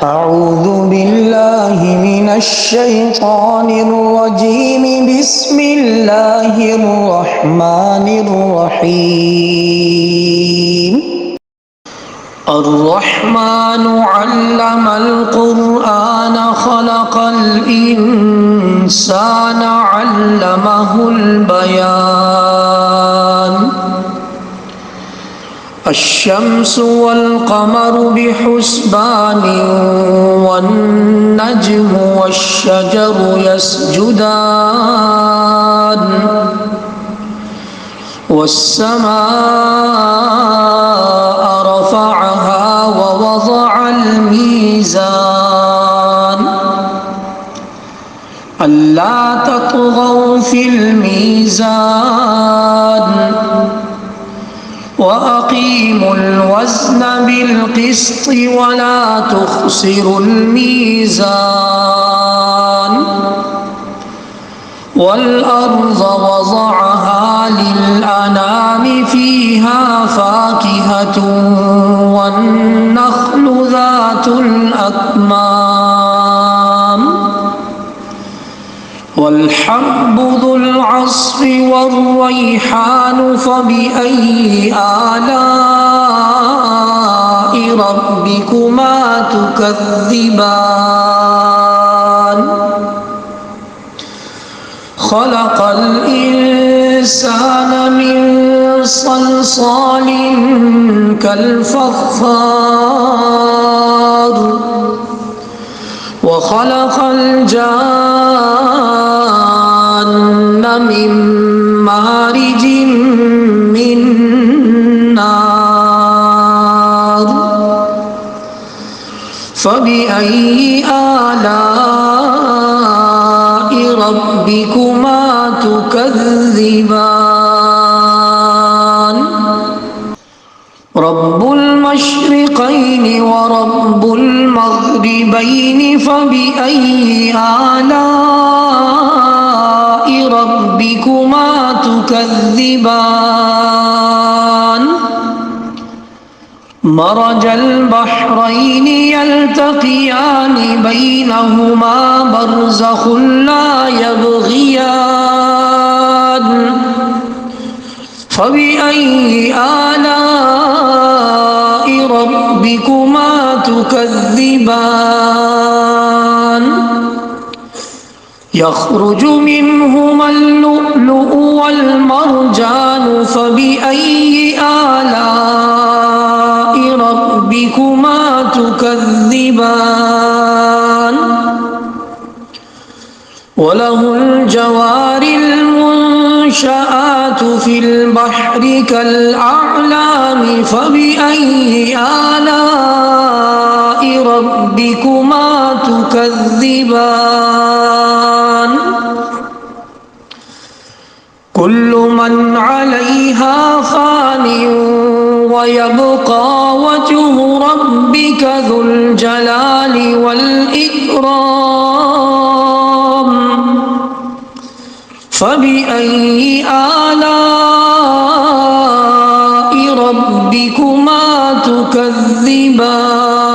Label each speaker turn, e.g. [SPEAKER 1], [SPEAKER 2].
[SPEAKER 1] أعوذ بالله من الشيطان الرجيم بسم الله الرحمن الرحيم الرحمن علم القرآن خلق الإنسان علمه البيان الشمس والقمر بحسبان والنجم والشجر يسجدان والسماء رفعها ووضع الميزان ألا تطغوا في الميزان وأقيموا الوزن بالقسط ولا تخسروا الميزان والأرض وضعها للأنام فيها فاكهة والنخل ذات الأكمام والحب ذو العصف والريحان فبأي آلاء ربكما تكذبان خلق الإنسان من صلصال كالفخار وخلق الجان من مارج من نار فبأي آلاء ربكما تكذبان رب المشرقين ورب المغربين فبأي آلاء ربكما تكذبان مرج البحرين يلتقيان بينهما برزخ لا يبغيان فبأي آلاء ربكما تكذبان يخرج منهما اللؤلؤ والمرجان فبأي آلاء ربكما تكذبان وله الجوار المنشآت في البحر كالأعلام فبأي آلاء ربكما تكذبان كل من عليها فان ويبقى وجه ربك ذو الجلال والإكرام فبأي آلاء ربكما تكذبان